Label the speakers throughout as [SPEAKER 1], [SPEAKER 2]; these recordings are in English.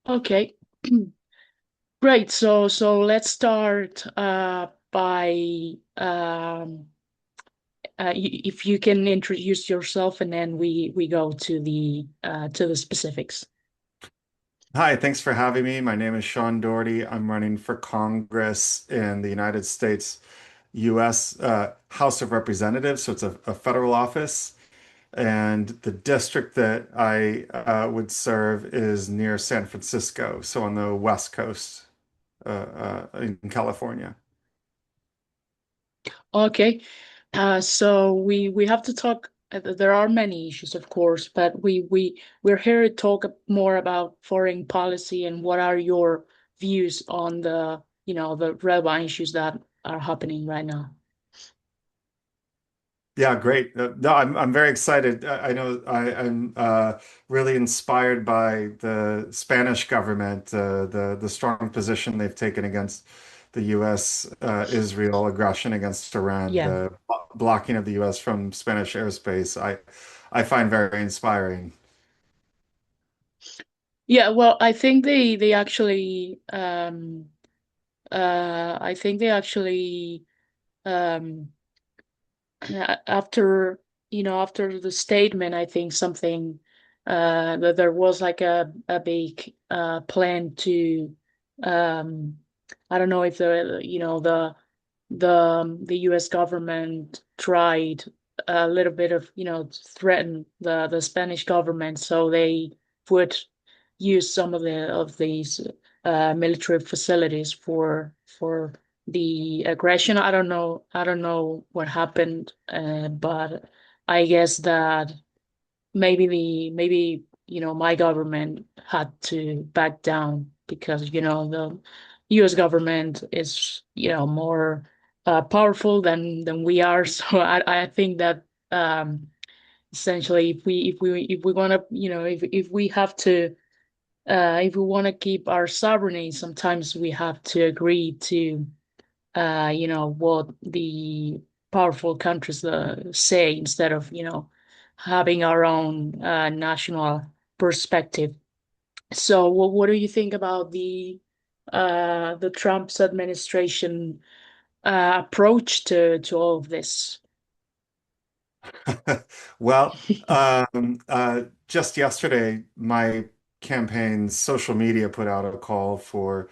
[SPEAKER 1] Okay, great. So let's start by if you can introduce yourself, and then we go to the specifics.
[SPEAKER 2] Hi, thanks for having me. My name is Sean Dougherty. I'm running for Congress in the United States, U.S. House of Representatives, so it's a federal office. And the district that I would serve is near San Francisco, so on the West Coast in California.
[SPEAKER 1] Okay, so we have to talk. There are many issues, of course, but we're here to talk more about foreign policy and what are your views on the relevant issues that are happening right now.
[SPEAKER 2] Yeah, great. No, I'm very excited. I know I'm really inspired by the Spanish government, the strong position they've taken against the U.S. Israel aggression against Iran,
[SPEAKER 1] Yeah.
[SPEAKER 2] the blocking of the U.S. from Spanish airspace. I find very inspiring.
[SPEAKER 1] Yeah, well, I think they actually I think they actually um after after the statement, I think something that there was like a big plan to I don't know if the US government tried a little bit of to threaten the Spanish government, so they would use some of these military facilities for the aggression. I don't know what happened, but I guess that maybe my government had to back down because the US government is more powerful than we are. So I think that essentially if we want to if we have to if we want to keep our sovereignty, sometimes we have to agree to what the powerful countries say instead of having our own national perspective. So what do you think about the Trump's administration approach to all of this?
[SPEAKER 2] Well, just yesterday, my campaign's social media put out a call for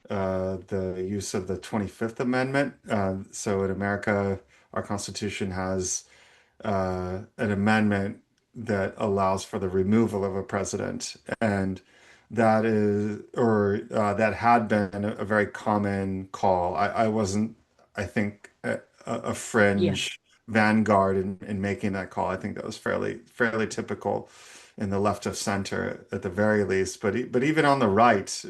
[SPEAKER 2] the use of the 25th Amendment. So in America, our Constitution has an amendment that allows for the removal of a president, and that had been a very common call. I wasn't, I think, a
[SPEAKER 1] Yeah,
[SPEAKER 2] fringe vanguard in making that call. I think that was fairly typical in the left of center at the very least. But even on the right,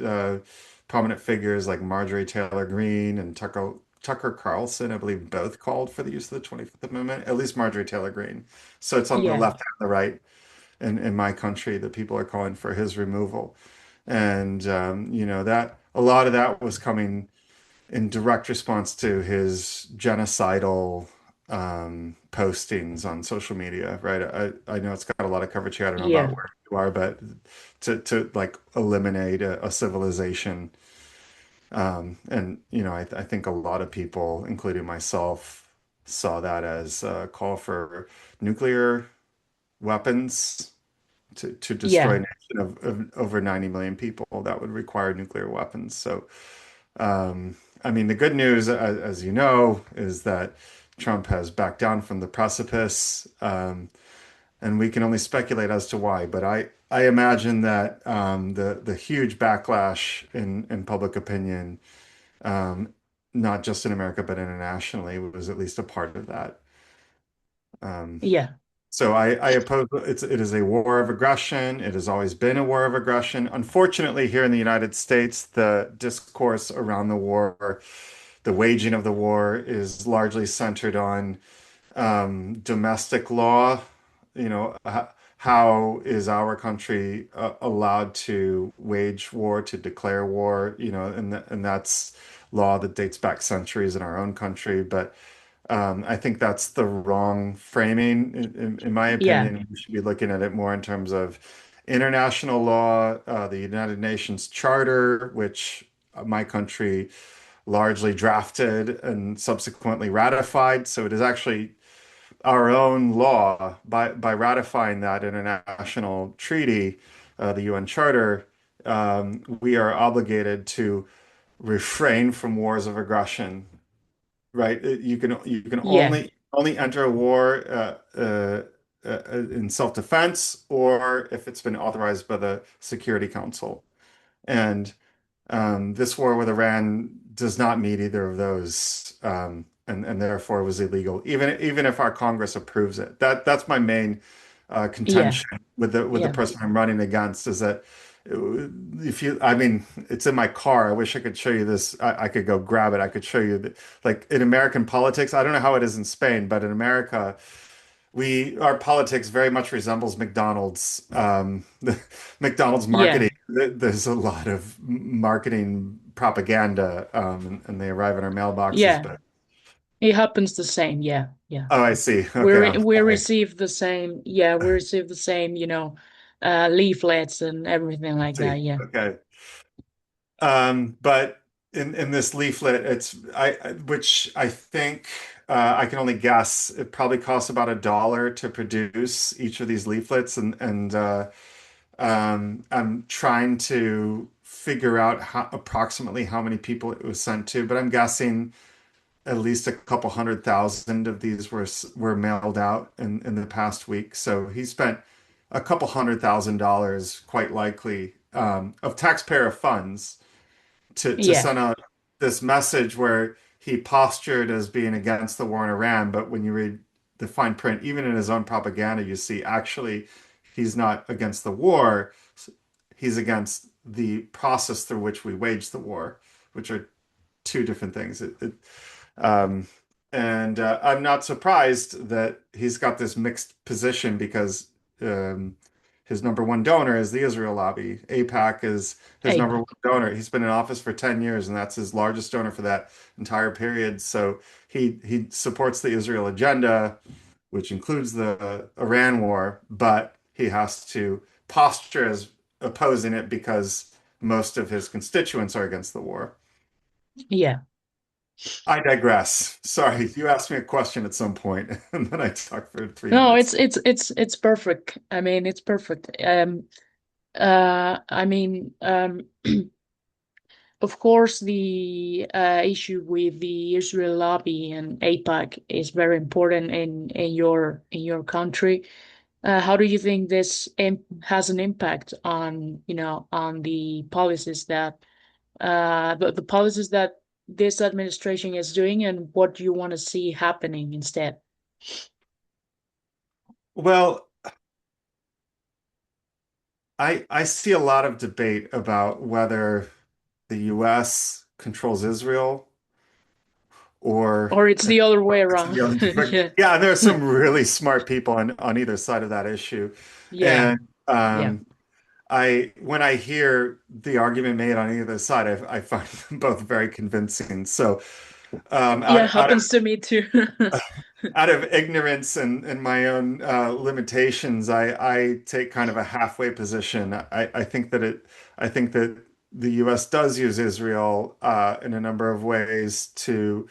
[SPEAKER 2] prominent figures like Marjorie Taylor Greene and Tucker Carlson, I believe, both called for the use of the 25th Amendment, at least Marjorie Taylor Greene. So it's on the
[SPEAKER 1] yeah,
[SPEAKER 2] left and the right in my country that people are calling for his removal. And that a lot of that was coming in direct response to his genocidal postings on social media, right? I know it's got a lot of coverage here. I don't know about
[SPEAKER 1] yeah,
[SPEAKER 2] where you are, but to like eliminate a civilization. And I think a lot of people, including myself, saw that as a call for nuclear weapons to destroy a
[SPEAKER 1] yeah,
[SPEAKER 2] nation of over 90 million people that would require nuclear weapons. So, I mean, the good news, as you know, is that Trump has backed down from the precipice, and we can only speculate as to why. But I imagine that the huge backlash in public opinion, um, not just in America but internationally, was at least a part of that. Um,
[SPEAKER 1] yeah,
[SPEAKER 2] So I oppose it is a war of aggression. It has always been a war of aggression. Unfortunately, here in the United States, the discourse around the war, the waging of the war, is largely centered on domestic law. How is our country allowed to wage war, to declare war? And that's law that dates back centuries in our own country. But I think that's the wrong framing. In my
[SPEAKER 1] yeah,
[SPEAKER 2] opinion, we should be looking at it more in terms of international law, the United Nations Charter, which my country largely drafted and subsequently ratified. So it is actually our own law by ratifying that international treaty, the UN Charter. We are obligated to refrain from wars of aggression, right? You can
[SPEAKER 1] Yeah,
[SPEAKER 2] only enter a war in self-defense or if it's been authorized by the Security Council. And this war with Iran does not meet either of those, and therefore was illegal, even if our Congress approves it. That's my main
[SPEAKER 1] yeah,
[SPEAKER 2] contention with the
[SPEAKER 1] yeah,
[SPEAKER 2] person I'm running against is that if you, I mean, it's in my car. I wish I could show you this. I could go grab it. I could show you that, like in American politics. I don't know how it is in Spain, but in America, our politics very much resembles McDonald's. McDonald's
[SPEAKER 1] yeah,
[SPEAKER 2] marketing. There's a lot of marketing propaganda, and they arrive in our mailboxes.
[SPEAKER 1] yeah.
[SPEAKER 2] But
[SPEAKER 1] It happens the same. Yeah, yeah.
[SPEAKER 2] oh, I see.
[SPEAKER 1] We
[SPEAKER 2] Okay, I'm
[SPEAKER 1] we
[SPEAKER 2] sorry.
[SPEAKER 1] receive the same. Yeah, we receive the same. Leaflets and everything
[SPEAKER 2] I
[SPEAKER 1] like that.
[SPEAKER 2] see.
[SPEAKER 1] Yeah,
[SPEAKER 2] Okay. But in this leaflet, which I think I can only guess it probably costs about $1 to produce each of these leaflets, and I'm trying to figure out approximately how many people it was sent to, but I'm guessing at least a couple 100,000 of these were mailed out in the past week. So he spent a couple $100,000, quite likely, of taxpayer funds to
[SPEAKER 1] yeah,
[SPEAKER 2] send out this message where he postured as being against the war in Iran, but when you read the fine print, even in his own propaganda, you see actually he's not against the war, he's against the process through which we wage the war, which are two different things. Um, and I'm not surprised that he's got this mixed position because um, his number one donor is the Israel lobby. AIPAC is his number one
[SPEAKER 1] APAC.
[SPEAKER 2] donor. He's been in office for 10 years, and that's his largest donor for that entire period. So he supports the Israel agenda, which includes the Iran war, but he has to posture as opposing it because most of his constituents are against the war.
[SPEAKER 1] Yeah.
[SPEAKER 2] I digress. Sorry, you asked me a question at some point, and then I talked for three
[SPEAKER 1] No,
[SPEAKER 2] minutes.
[SPEAKER 1] it's perfect. I mean, it's perfect. I mean, of course, the issue with the Israel lobby and AIPAC is very important in your country. How do you think this has an impact on, on the policies that the policies that this administration is doing and what you want to see happening instead?
[SPEAKER 2] Well, I see a lot of debate about whether the US controls Israel or
[SPEAKER 1] Or it's the other way
[SPEAKER 2] it's
[SPEAKER 1] around.
[SPEAKER 2] the other direction.
[SPEAKER 1] Yeah.
[SPEAKER 2] Yeah, there are some really smart people on either side of that issue.
[SPEAKER 1] Yeah.
[SPEAKER 2] And
[SPEAKER 1] Yeah.
[SPEAKER 2] I when I hear the argument made on either side, I find them both very convincing. So
[SPEAKER 1] Yeah,
[SPEAKER 2] out of
[SPEAKER 1] happens to me too.
[SPEAKER 2] out of ignorance and my own limitations, I take kind of a halfway position. I think that the U.S. does use Israel in a number of ways to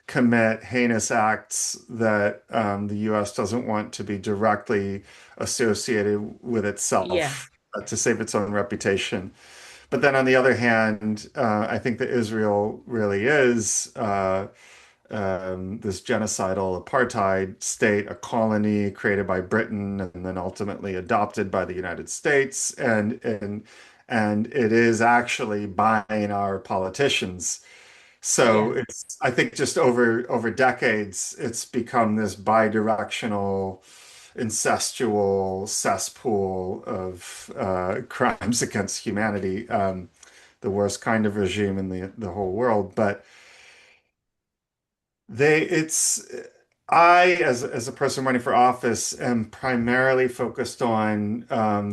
[SPEAKER 2] commit heinous acts that the U.S. doesn't want to be directly associated with
[SPEAKER 1] Yeah.
[SPEAKER 2] itself to save its own reputation. But then on the other hand, I think that Israel really is. This genocidal apartheid state, a colony created by Britain and then ultimately adopted by the United States, and it is actually buying our politicians. So
[SPEAKER 1] Yeah.
[SPEAKER 2] it's I think just over decades, it's become this bi-directional, incestual cesspool of crimes against humanity, the worst kind of regime in the whole world. But they, it's, I, as a person running for office, am primarily focused on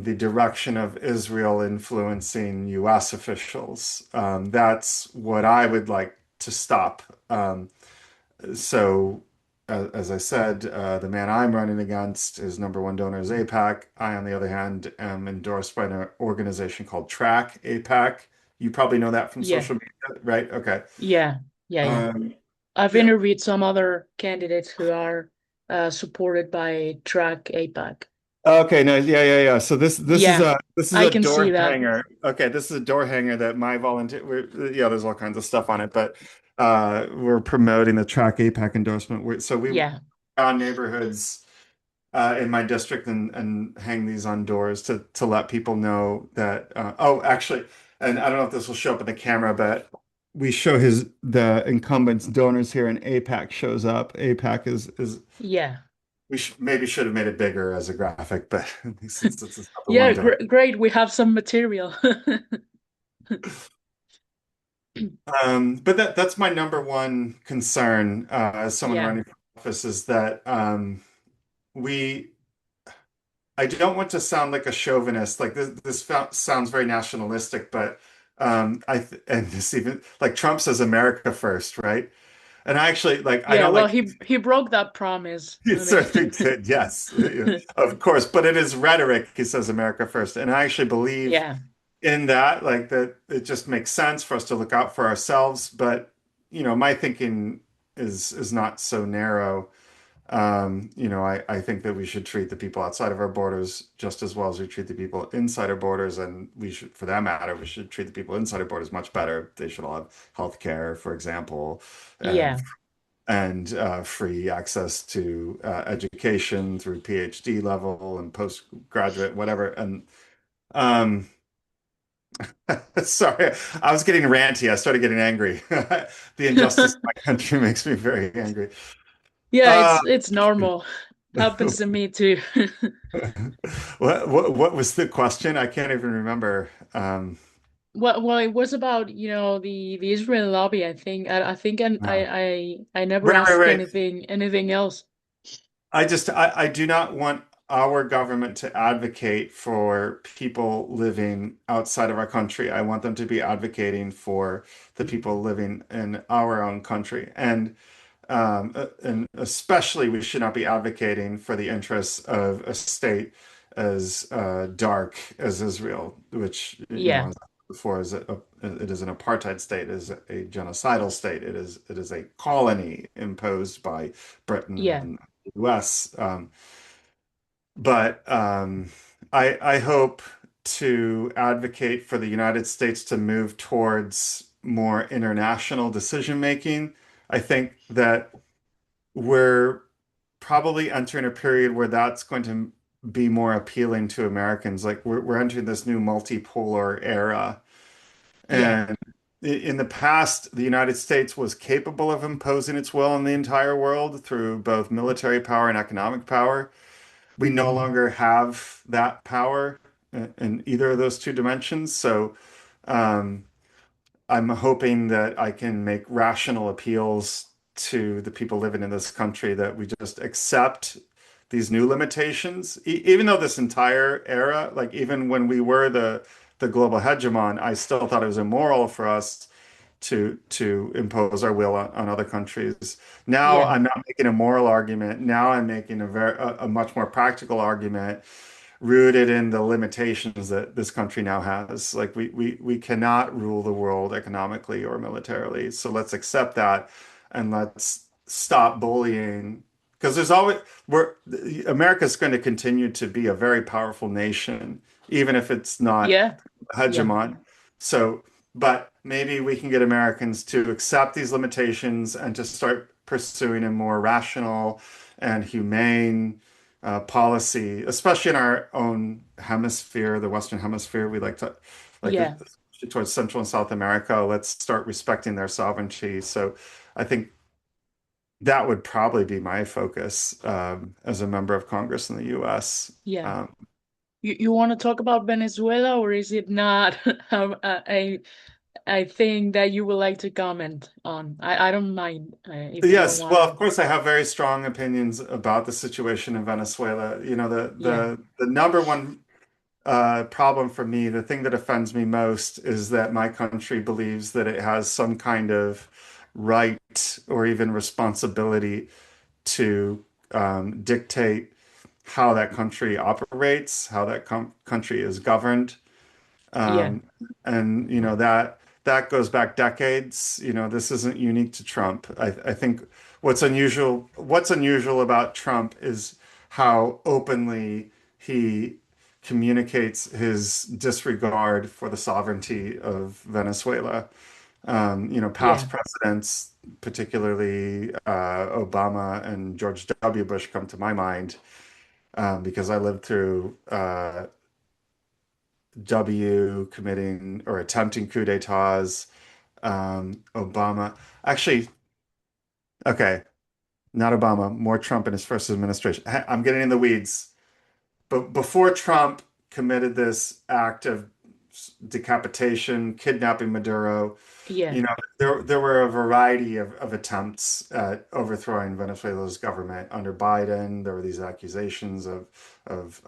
[SPEAKER 2] the direction of Israel influencing U.S. officials. That's what I would like to stop. So as I said, the man I'm running against, his number one donor is APAC. I, on the other hand, am endorsed by an organization called Track APAC. You probably know that from
[SPEAKER 1] Yeah.
[SPEAKER 2] social media, right? Okay.
[SPEAKER 1] Yeah. Yeah. Yeah.
[SPEAKER 2] Um,
[SPEAKER 1] I've
[SPEAKER 2] yeah.
[SPEAKER 1] interviewed some other candidates who are supported by Track APAC.
[SPEAKER 2] Okay, nice. Yeah, yeah, yeah. So
[SPEAKER 1] Yeah,
[SPEAKER 2] this is
[SPEAKER 1] I
[SPEAKER 2] a
[SPEAKER 1] can see
[SPEAKER 2] door
[SPEAKER 1] that.
[SPEAKER 2] hanger. Okay, this is a door hanger that my volunteer. Yeah, there's all kinds of stuff on it, but we're promoting the Track APAC endorsement. So we
[SPEAKER 1] Yeah.
[SPEAKER 2] on neighborhoods in my district and hang these on doors to let people know that. Oh, actually, and I don't know if this will show up in the camera, but we show the incumbent's donors here, and APAC shows up. APAC is
[SPEAKER 1] Yeah.
[SPEAKER 2] maybe should have made it bigger as a graphic, but since it's the
[SPEAKER 1] Yeah,
[SPEAKER 2] one donor.
[SPEAKER 1] great. We have some material.
[SPEAKER 2] But that's my number one concern as someone
[SPEAKER 1] Yeah.
[SPEAKER 2] running for office is that we I don't want to sound like a chauvinist. Like this sounds very nationalistic, but and this even like Trump says America first, right? And I actually like I
[SPEAKER 1] Yeah,
[SPEAKER 2] know
[SPEAKER 1] well,
[SPEAKER 2] like
[SPEAKER 1] he broke that promise.
[SPEAKER 2] he
[SPEAKER 1] I mean,
[SPEAKER 2] certainly did, yes, of course. But in his rhetoric, he says America first, and I actually believe
[SPEAKER 1] yeah.
[SPEAKER 2] in that, like that it just makes sense for us to look out for ourselves. But my thinking is not so narrow. I think that we should treat the people outside of our borders just as well as we treat the people inside our borders, and we should, for that matter, we should treat the people inside our borders much better. They should all have health care, for example, and
[SPEAKER 1] Yeah.
[SPEAKER 2] free access to education through PhD level and postgraduate, whatever. And um, sorry, I was getting ranty. I started getting angry. The injustice in my country makes me very angry.
[SPEAKER 1] Yeah,
[SPEAKER 2] Uh,
[SPEAKER 1] it's normal. Happens to me too.
[SPEAKER 2] what was the question? I can't even remember.
[SPEAKER 1] Well, it was about, the Israel lobby, I think. I think
[SPEAKER 2] No.
[SPEAKER 1] I never
[SPEAKER 2] Right, right,
[SPEAKER 1] asked
[SPEAKER 2] right.
[SPEAKER 1] anything else.
[SPEAKER 2] I do not want our government to advocate for people living outside of our country. I want them to be advocating for the people living in our own country. And especially we should not be advocating for the interests of a state as dark as Israel, which,
[SPEAKER 1] Yeah.
[SPEAKER 2] as I said before, it is an apartheid state, it is a genocidal state. It is a colony imposed by Britain
[SPEAKER 1] Yeah.
[SPEAKER 2] and the US. But I hope to advocate for the United States to move towards more international decision making. I think that we're probably entering a period where that's going to be more appealing to Americans. Like we're entering this new multipolar era.
[SPEAKER 1] Yeah.
[SPEAKER 2] And in the past, the United States was capable of imposing its will on the entire world through both military power and economic power. We no longer have that power in either of those two dimensions. So um, I'm hoping that I can make rational appeals to the people living in this country that we just accept these new limitations. Even though this entire era, like even when we were the global hegemon, I still thought it was immoral for us to impose our will on other countries. Now
[SPEAKER 1] Yeah.
[SPEAKER 2] I'm not making a moral argument. Now I'm making a much more practical argument rooted in the limitations that this country now has. Like we cannot rule the world economically or militarily. So let's accept that and let's stop bullying. Because we're America's going to continue to be a very powerful nation, even if it's not
[SPEAKER 1] Yeah. Yeah.
[SPEAKER 2] hegemon. So, but maybe we can get Americans to accept these limitations and to start pursuing a more rational and humane policy, especially in our own hemisphere, the Western Hemisphere. We like to, like,
[SPEAKER 1] Yeah.
[SPEAKER 2] especially towards Central and South America. Let's start respecting their sovereignty. So, I think that would probably be my focus as a member of Congress in the U.S.
[SPEAKER 1] Yeah.
[SPEAKER 2] Um,
[SPEAKER 1] You want to talk about Venezuela, or is it not a thing that you would like to comment on? I don't mind if you don't
[SPEAKER 2] Yes,
[SPEAKER 1] want
[SPEAKER 2] well, of
[SPEAKER 1] to.
[SPEAKER 2] course, I have very strong opinions about the situation in Venezuela. The
[SPEAKER 1] Yeah.
[SPEAKER 2] the number one problem for me, the thing that offends me most, is that my country believes that it has some kind of right or even responsibility to dictate how that country operates, how that country is governed.
[SPEAKER 1] Yeah.
[SPEAKER 2] Um, and that goes back decades. This isn't unique to Trump. I think what's unusual about Trump is how openly he communicates his disregard for the sovereignty of Venezuela. Past
[SPEAKER 1] Yeah.
[SPEAKER 2] presidents, particularly Obama and George W. Bush, come to my mind because I lived through W committing or attempting coup d'etats. Obama, actually, okay, not Obama, more Trump in his first administration. I'm getting in the weeds, but before Trump committed this act of decapitation, kidnapping Maduro,
[SPEAKER 1] Yeah.
[SPEAKER 2] you know, there were a variety of attempts at overthrowing Venezuela's government under Biden. There were these accusations of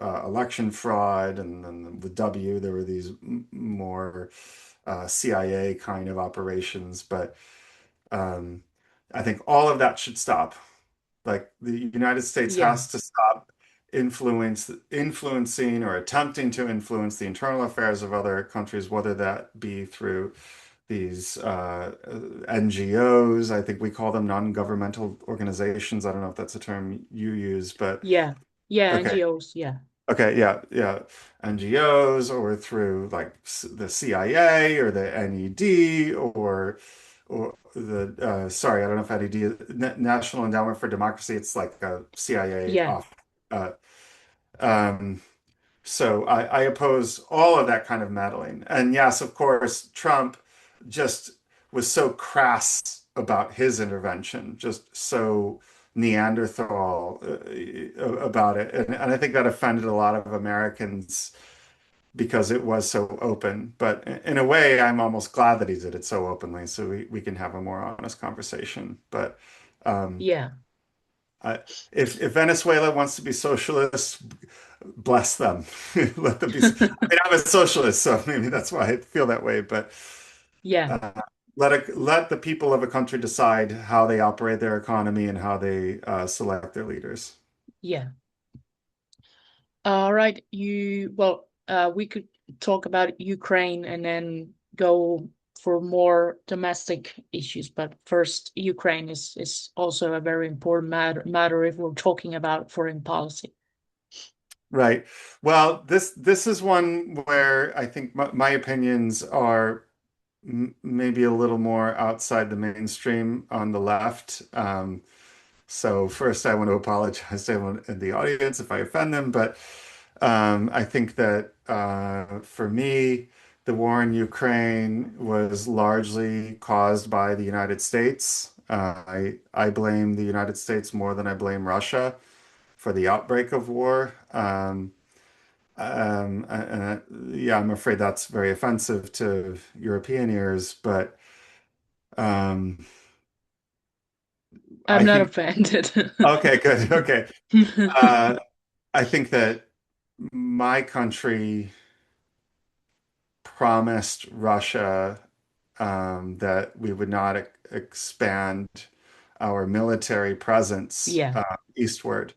[SPEAKER 2] election fraud, and then with W, there were these more CIA kind of operations. But um, I think all of that should stop. Like the United States
[SPEAKER 1] Yeah.
[SPEAKER 2] has to stop influencing or attempting to influence the internal affairs of other countries, whether that be through these NGOs. I think we call them non-governmental organizations. I don't know if that's a term you use, but
[SPEAKER 1] Yeah. Yeah.
[SPEAKER 2] okay.
[SPEAKER 1] NGOs. Yeah.
[SPEAKER 2] Okay, yeah, yeah. NGOs or through like the CIA or the NED or the sorry, I don't know if NED is National Endowment for Democracy. It's like a CIA
[SPEAKER 1] Yeah.
[SPEAKER 2] off. Uh, um, so I oppose all of that kind of meddling. And yes, of course, Trump just was so crass about his intervention, just so Neanderthal about it. And I think that offended a lot of Americans because it was so open. But in a way, I'm almost glad that he did it so openly so we can have a more honest conversation. But um,
[SPEAKER 1] Yeah.
[SPEAKER 2] I, if Venezuela wants to be socialist, bless them. Let them be. I mean, I'm a socialist, so maybe that's why I feel that way. But
[SPEAKER 1] Yeah.
[SPEAKER 2] uh, let the people of a country decide how they operate their economy and how they select their leaders.
[SPEAKER 1] Yeah. All right. We could talk about Ukraine and then go for more domestic issues. But first, Ukraine is also a very important matter if we're talking about foreign policy.
[SPEAKER 2] Right. Well, this is one where I think my opinions are maybe a little more outside the mainstream on the left. So first, I want to apologize to everyone in the audience if I offend them, but I think that for me, the war in Ukraine was largely caused by the United States. I blame the United States more than I blame Russia for the outbreak of war. Yeah, I'm afraid that's very offensive to European ears, but um,
[SPEAKER 1] I'm
[SPEAKER 2] I
[SPEAKER 1] not
[SPEAKER 2] think,
[SPEAKER 1] offended.
[SPEAKER 2] okay, good. Okay. Uh, I think that my country promised Russia that we would not expand our military presence
[SPEAKER 1] Yeah.
[SPEAKER 2] eastward.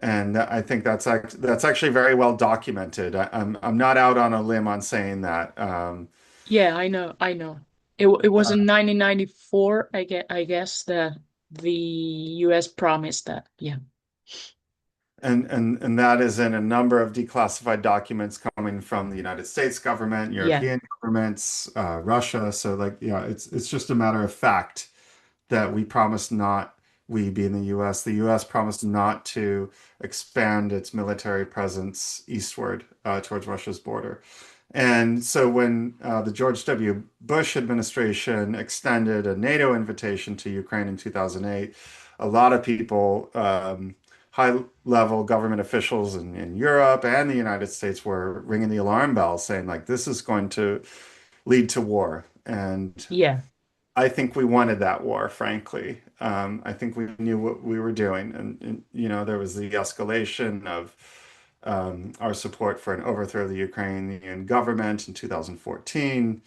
[SPEAKER 2] And I think that's actually very well documented. I'm not out on a limb on saying that.
[SPEAKER 1] Yeah, I know. I know. It was in 1994, I guess that the US promised that. Yeah.
[SPEAKER 2] and that is in a number of declassified documents coming from the United States government,
[SPEAKER 1] Yeah.
[SPEAKER 2] European governments, Russia. So like, yeah, it's just a matter of fact that we promised not, we being the US, the US promised not to expand its military presence eastward towards Russia's border. And so when the George W. Bush administration extended a NATO invitation to Ukraine in 2008, a lot of people, high-level government officials in Europe and the United States were ringing the alarm bell saying like this is going to lead to war. And
[SPEAKER 1] Yeah.
[SPEAKER 2] I think we wanted that war, frankly. I think we knew what we were doing. And there was the escalation of our support for an overthrow of the Ukrainian government in 2014.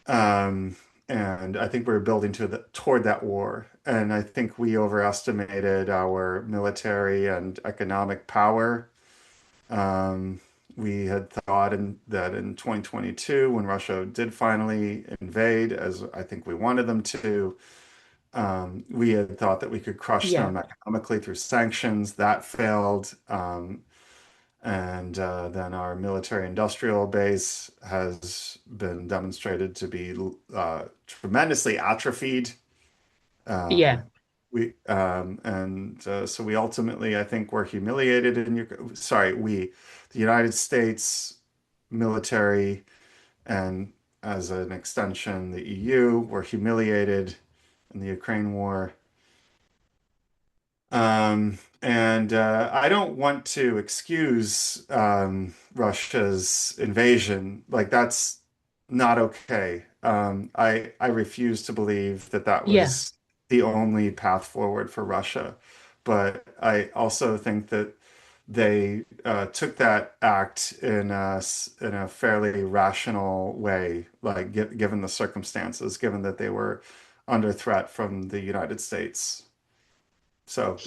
[SPEAKER 2] Um, And I think we were building toward that war. And I think we overestimated our military and economic power. Um, we had thought that in 2022, when Russia did finally invade, as I think we wanted them to, we had thought that we could crush
[SPEAKER 1] Yeah.
[SPEAKER 2] them economically through sanctions. That failed. And then our military industrial base has been demonstrated to be tremendously atrophied.
[SPEAKER 1] Yeah.
[SPEAKER 2] So we ultimately, I think, were humiliated in the United States military, and as an extension, the EU were humiliated in the Ukraine war. And I don't want to excuse Russia's invasion. Like that's not okay. I refuse to believe that that
[SPEAKER 1] Yeah.
[SPEAKER 2] was the only path forward for Russia. But I also think that they took that act in a fairly rational way, like given the circumstances, given that they were under threat from the United States. So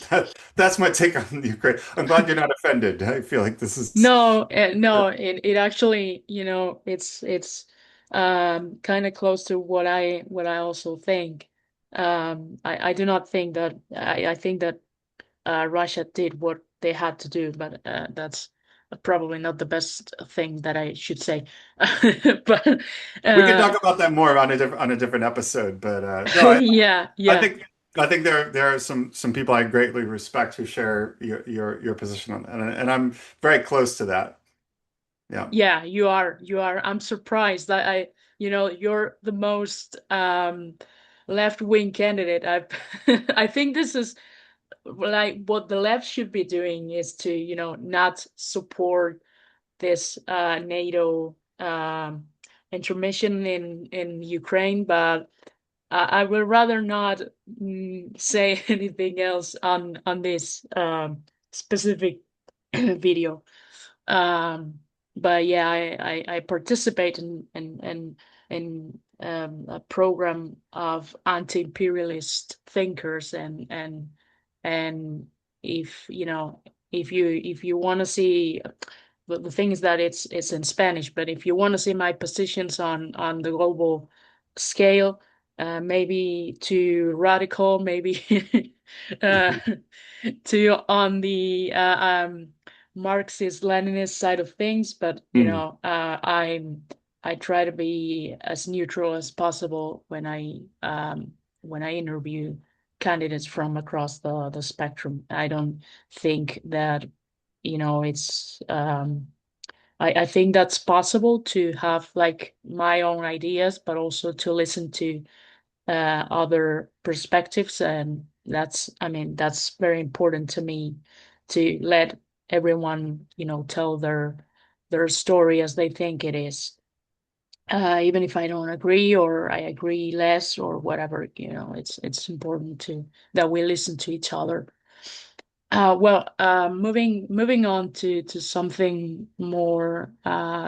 [SPEAKER 2] that's my take on Ukraine. I'm glad you're not offended. I feel like this is
[SPEAKER 1] No, no, it actually, it's kind of close to what I also think. I do not think that I think that Russia did what they had to do, but that's probably not the best thing that I should say. But
[SPEAKER 2] we could
[SPEAKER 1] uh,
[SPEAKER 2] talk about that more on a different episode. But no,
[SPEAKER 1] yeah,
[SPEAKER 2] I
[SPEAKER 1] yeah.
[SPEAKER 2] think I think there are some people I greatly respect who share your position on that, and I'm very close to that. Yeah.
[SPEAKER 1] Yeah, you are. I'm surprised that you're the most left-wing candidate. I think this is like what the left should be doing is to, not support this NATO intermission in Ukraine, but I will rather not say anything else on this specific video. Um, but yeah, I participate in a program of anti-imperialist thinkers, and if if you want to see the thing is that it's in Spanish, but if you want to see my positions on the global scale, maybe too radical, maybe uh, too on the Marxist Leninist side of things, but
[SPEAKER 2] Mm.
[SPEAKER 1] I try to be as neutral as possible when I interview candidates from across the spectrum. I don't think that it's I think that's possible to have like my own ideas, but also to listen to other perspectives. And that's very important to me, to let everyone, tell their story as they think it is. Even if I don't agree or I agree less or whatever, it's important to that we listen to each other. Moving on to something more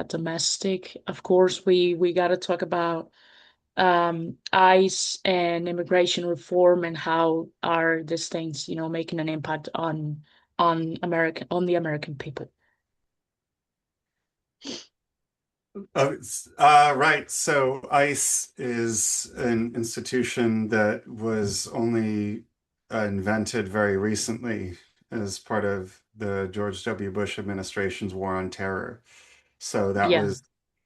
[SPEAKER 1] domestic. Of course, we got to talk about ICE and immigration reform and how are these things, making an impact on the American people.
[SPEAKER 2] Right. So ICE is an institution that was only invented very recently as part of the George W. Bush administration's war on terror. So
[SPEAKER 1] Yeah,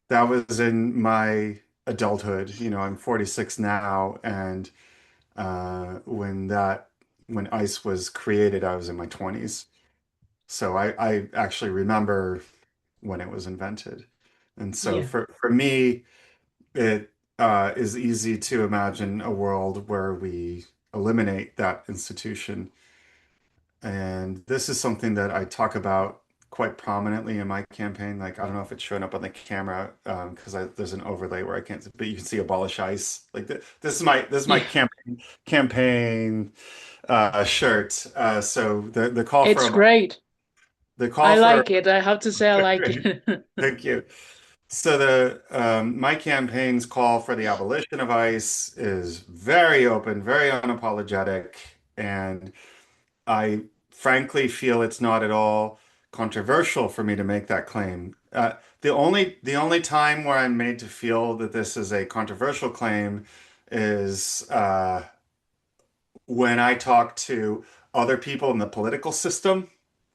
[SPEAKER 2] that was in my adulthood. You know, I'm 46 now, and when ICE was created, I was in my 20s. So I actually remember when it was invented. And so
[SPEAKER 1] yeah,
[SPEAKER 2] for me, it is easy to imagine a world where we eliminate that institution. And this is something that I talk about quite prominently in my campaign. Like, I don't know if it's showing up on the camera because there's an overlay where I can't, but you can see abolish ICE. Like this is my
[SPEAKER 1] yeah.
[SPEAKER 2] campaign shirt. So the call
[SPEAKER 1] It's
[SPEAKER 2] for
[SPEAKER 1] great.
[SPEAKER 2] the
[SPEAKER 1] I
[SPEAKER 2] call for
[SPEAKER 1] like it. I have to say I like it.
[SPEAKER 2] thank you. So the my campaign's call for the abolition of ICE is very open, very unapologetic, and I frankly feel it's not at all controversial for me to make that claim. The only time where I'm made to feel that this is a controversial claim is when I talk to other people in the political system,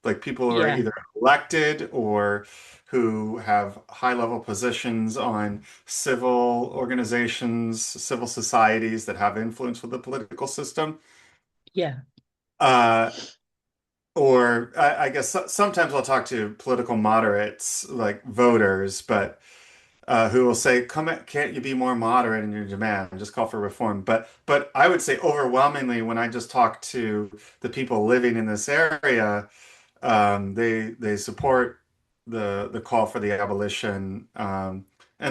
[SPEAKER 2] like people who are
[SPEAKER 1] Yeah,
[SPEAKER 2] either elected or who have high level positions on civil organizations, civil societies that have influence with the political system.
[SPEAKER 1] yeah,
[SPEAKER 2] Uh, or I guess sometimes I'll talk to political moderates, like voters, but who will say, "Come, can't you be more moderate in your demand? Just call for reform." But I would say overwhelmingly, when I just talk to the people living in this area, they support the call for the abolition, and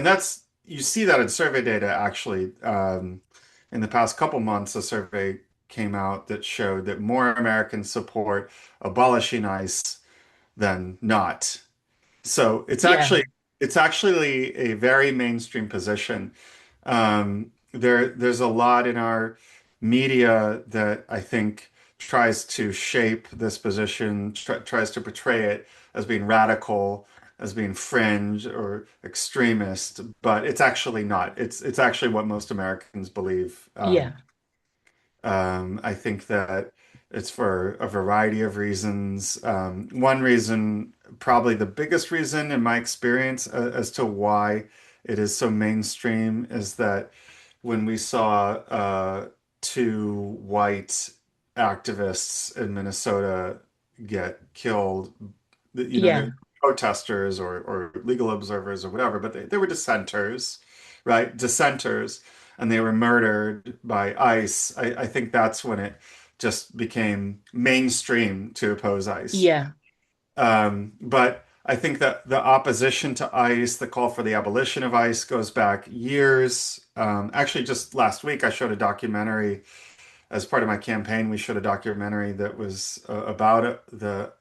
[SPEAKER 2] that's you see that in survey data actually. In the past couple months, a survey came out that showed that more Americans support abolishing ICE than not. So
[SPEAKER 1] yeah,
[SPEAKER 2] it's actually a very mainstream position. There's a lot in our media that I think tries to shape this position, tries to portray it as being radical, as being fringe or extremist, but it's actually not. It's actually what most Americans believe.
[SPEAKER 1] yeah,
[SPEAKER 2] I think that it's for a variety of reasons. One reason, probably the biggest reason in my experience as to why it is so mainstream, is that when we saw two white activists in Minnesota get killed,
[SPEAKER 1] yeah,
[SPEAKER 2] they're protesters or legal observers or whatever, but they were dissenters, right? Dissenters, and they were murdered by ICE. I think that's when it just became mainstream to oppose ICE.
[SPEAKER 1] yeah,
[SPEAKER 2] But I think that the opposition to ICE, the call for the abolition of ICE, goes back years. Actually, just last week, I showed a documentary as part of my campaign. We showed a documentary that was about the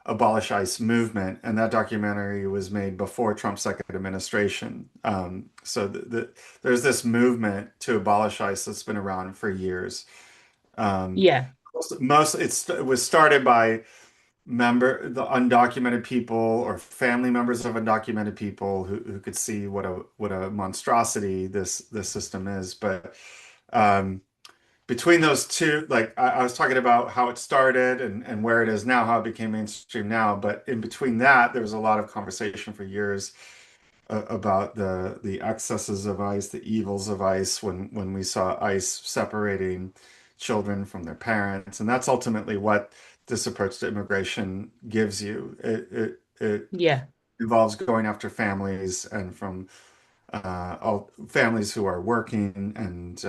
[SPEAKER 2] Abolish ICE movement, and that documentary was made before Trump's second administration. So there's this movement to abolish ICE that's been around for years. Um,
[SPEAKER 1] yeah,
[SPEAKER 2] it was started by the undocumented people or family members of undocumented people who could see what a monstrosity this system is. But um, between those two, like I was talking about how it started and where it is now, how it became mainstream now. But in between that, there was a lot of conversation for years about the excesses of ICE, the evils of ICE when we saw ICE separating children from their parents. And that's ultimately what this approach to immigration gives you. It
[SPEAKER 1] yeah,
[SPEAKER 2] involves going after families and from all families who are working and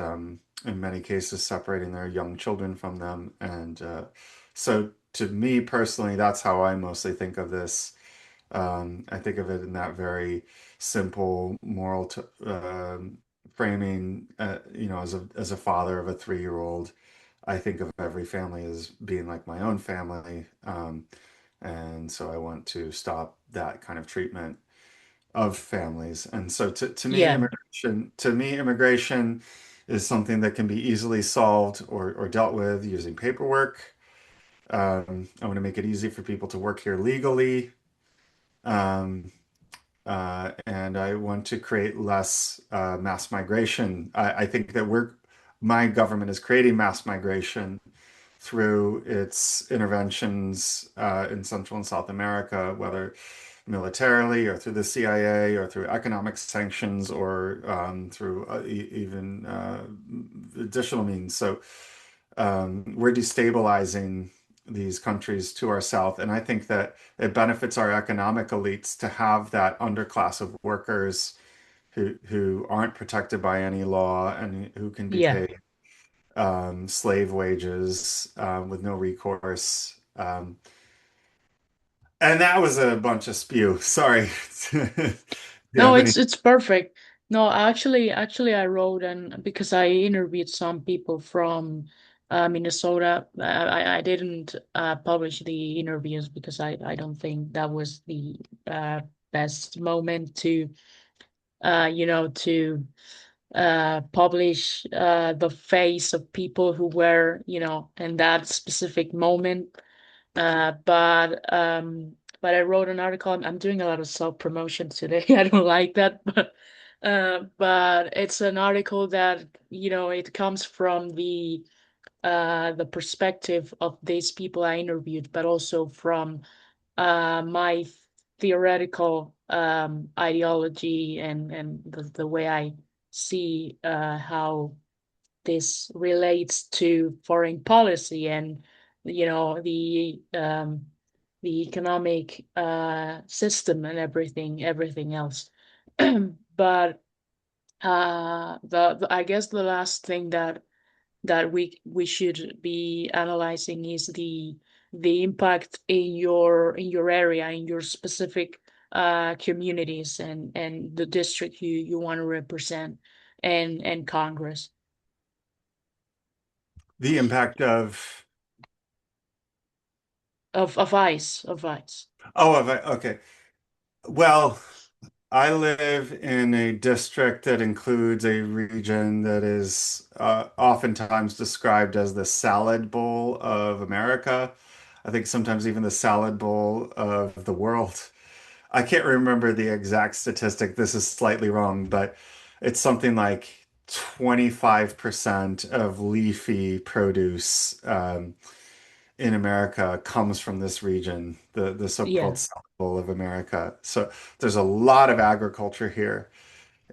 [SPEAKER 2] in many cases separating their young children from them. And so to me personally, that's how I mostly think of this. I think of it in that very simple moral framing. As a father of a 3-year-old, I think of every family as being like my own family, and so I want to stop that kind of treatment of families. And so
[SPEAKER 1] yeah,
[SPEAKER 2] to me, immigration is something that can be easily solved or dealt with using paperwork. I want to make it easy for people to work here legally. Um, and I want to create less mass migration. I think that my government is creating mass migration through its interventions in Central and South America, whether militarily or through the CIA or through economic sanctions or through even additional means. So we're destabilizing these countries to our south, and I think that it benefits our economic elites to have that underclass of workers who aren't protected by any law and who can be
[SPEAKER 1] yeah.
[SPEAKER 2] paid slave wages with no recourse. And that was a bunch of spew. Sorry. Do you
[SPEAKER 1] No,
[SPEAKER 2] have any?
[SPEAKER 1] it's perfect. No, actually, I wrote and because I interviewed some people from Minnesota. I didn't publish the interviews because I don't think that was the best moment to to publish the face of people who were, in that specific moment. But I wrote an article. I'm doing a lot of self-promotion today. I don't like that, but it's an article that, it comes from the perspective of these people I interviewed, but also from my theoretical ideology, and the way I see how this relates to foreign policy, and the economic system, and everything else. But the I guess the last thing that we should be analyzing is the impact in your area, in your specific communities, and the district you want to represent, and Congress.
[SPEAKER 2] The impact of
[SPEAKER 1] Of ice.
[SPEAKER 2] oh, okay. Well, I live in a district that includes a region that is oftentimes described as the salad bowl of America. I think sometimes even the salad bowl of the world. I can't remember the exact statistic. This is slightly wrong, but it's something like 25% of leafy produce in America comes from this region, the so-called
[SPEAKER 1] Yeah,
[SPEAKER 2] South Bowl of America. So there's a lot of agriculture here.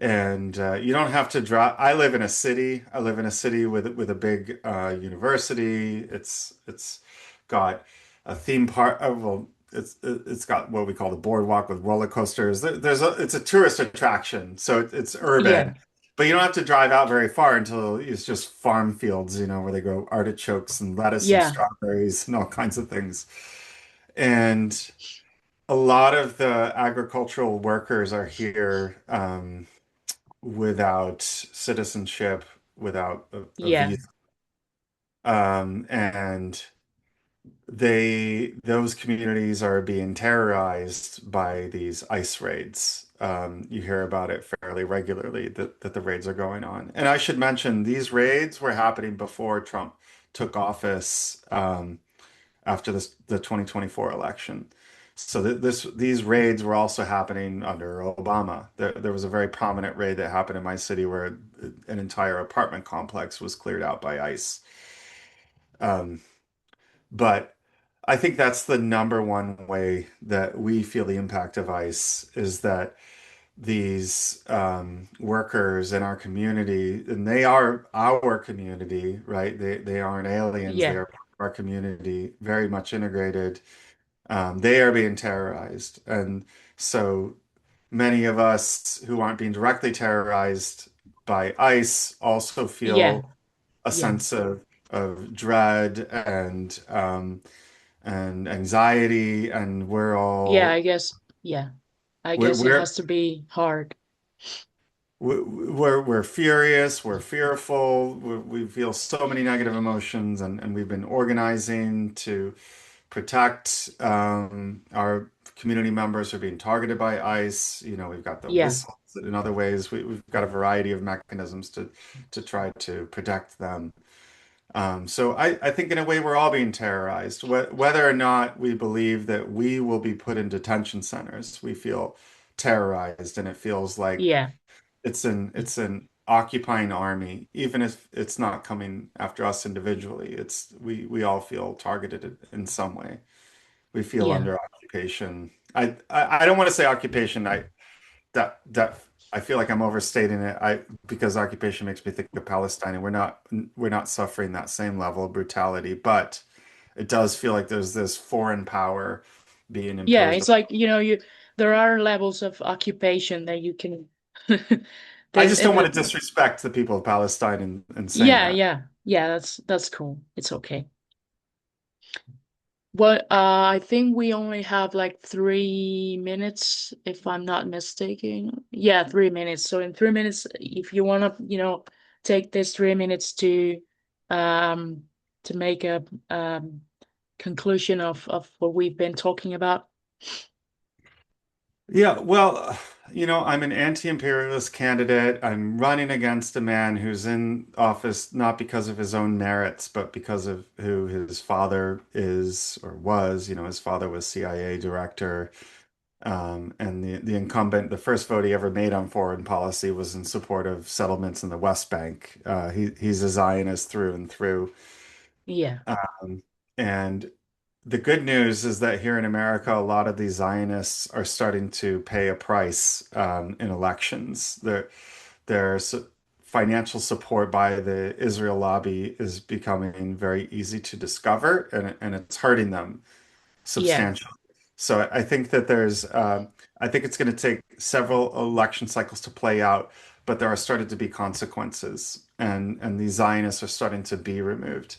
[SPEAKER 2] And you don't have to drive. I live in a city. I live in a city with a big university. It's got a theme park. Well, it's got what we call the boardwalk with roller coasters. It's a tourist attraction, so it's
[SPEAKER 1] yeah,
[SPEAKER 2] urban. But you don't have to drive out very far until it's just farm fields, where they grow artichokes and lettuce and
[SPEAKER 1] yeah,
[SPEAKER 2] strawberries and all kinds of things. And a lot of the agricultural workers are here. Without citizenship, without a
[SPEAKER 1] yeah,
[SPEAKER 2] visa. And those communities are being terrorized by these ICE raids. You hear about it fairly regularly that the raids are going on. And I should mention these raids were happening before Trump took office. After the 2024 election. So these raids were also happening under Obama. There was a very prominent raid that happened in my city where an entire apartment complex was cleared out by ICE. Um, but I think that's the number one way that we feel the impact of ICE is that these workers in our community, and they are our community, right? They aren't aliens. They
[SPEAKER 1] yeah,
[SPEAKER 2] are part of our community, very much integrated. They are being terrorized. And so many of us who aren't being directly terrorized by ICE also
[SPEAKER 1] yeah,
[SPEAKER 2] feel a
[SPEAKER 1] yeah,
[SPEAKER 2] sense of dread and anxiety, and
[SPEAKER 1] yeah. I guess it
[SPEAKER 2] we're
[SPEAKER 1] has to be hard.
[SPEAKER 2] we're furious, we're fearful, we feel so many negative emotions, and we've been organizing to protect our community members who are being targeted by ICE. We've got the
[SPEAKER 1] Yeah,
[SPEAKER 2] whistles. In other ways, we've got a variety of mechanisms to try to protect them. So I think in a way we're all being terrorized. Whether or not we believe that we will be put in detention centers, we feel terrorized, and it feels like
[SPEAKER 1] yeah,
[SPEAKER 2] it's an occupying army, even if it's not coming after us individually. We all feel targeted in some way. We feel
[SPEAKER 1] yeah,
[SPEAKER 2] under occupation. I don't want to say occupation. That I feel like I'm overstating it. Because occupation makes me think of Palestine, and we're not suffering that same level of brutality, but it does feel like there's this foreign power being
[SPEAKER 1] yeah.
[SPEAKER 2] imposed.
[SPEAKER 1] It's like, there are levels of occupation that you can.
[SPEAKER 2] I
[SPEAKER 1] There's
[SPEAKER 2] just don't want to disrespect the people of Palestine in saying
[SPEAKER 1] Yeah,
[SPEAKER 2] that.
[SPEAKER 1] yeah, yeah. That's cool. It's okay. Well, I think we only have like 3 minutes, if I'm not mistaken. Yeah, 3 minutes. So in 3 minutes, if you want to, take this 3 minutes um, to make a conclusion of what we've been talking about.
[SPEAKER 2] Yeah, well, I'm an anti-imperialist candidate. I'm running against a man who's in office not because of his own merits, but because of who his father is or was. His father was CIA director. And the incumbent, the first vote he ever made on foreign policy was in support of settlements in the West Bank. He's a Zionist through and through.
[SPEAKER 1] Yeah,
[SPEAKER 2] Um, and the good news is that here in America, a lot of these Zionists are starting to pay a price in elections. Their financial support by the Israel lobby is becoming very easy to discover, and it's hurting them
[SPEAKER 1] yeah,
[SPEAKER 2] substantially. So I think that I think it's going to take several election cycles to play out, but there are started to be consequences, and these Zionists are starting to be removed.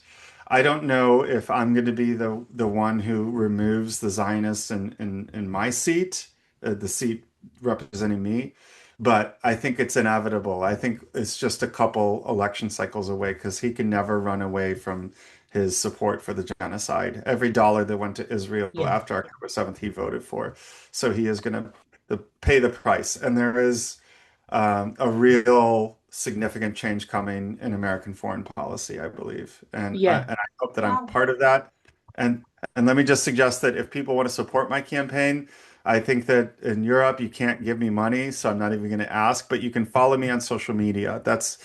[SPEAKER 2] I don't know if I'm going to be the one who removes the Zionists in my seat, the seat representing me, but I think it's inevitable. I think it's just a couple election cycles away because he can never run away from his support for the genocide. Every dollar that went to Israel
[SPEAKER 1] yeah,
[SPEAKER 2] after October 7th, he voted for. So he is going to pay the price. And there is a real significant change coming in American foreign policy, I believe.
[SPEAKER 1] yeah,
[SPEAKER 2] And I hope that I'm part of that. And and let me just suggest that if people want to support my campaign, I think that in Europe you can't give me money, so I'm not even going to ask, but you can follow me on social media. That's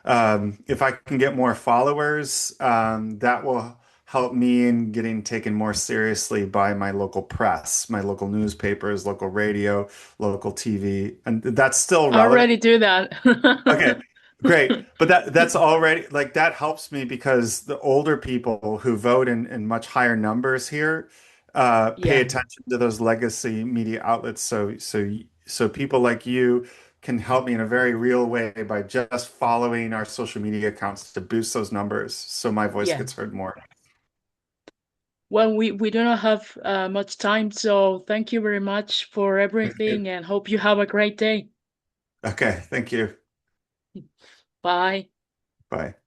[SPEAKER 2] if I can get more followers, that will help me in getting taken more seriously by my local press, my local newspapers, local radio, local TV, and that's still
[SPEAKER 1] I
[SPEAKER 2] relevant.
[SPEAKER 1] already do
[SPEAKER 2] Okay,
[SPEAKER 1] that.
[SPEAKER 2] great. But that's already like that helps me because the older people who vote in much higher numbers here pay
[SPEAKER 1] Yeah,
[SPEAKER 2] attention to those legacy media outlets. So people like you can help me in a very real way by just following our social media accounts to boost those numbers so my voice
[SPEAKER 1] yeah.
[SPEAKER 2] gets heard more.
[SPEAKER 1] Well, we do not have much time, so thank you very much for
[SPEAKER 2] Okay.
[SPEAKER 1] everything and hope you have a great day.
[SPEAKER 2] Okay, thank you.
[SPEAKER 1] Bye.
[SPEAKER 2] Bye.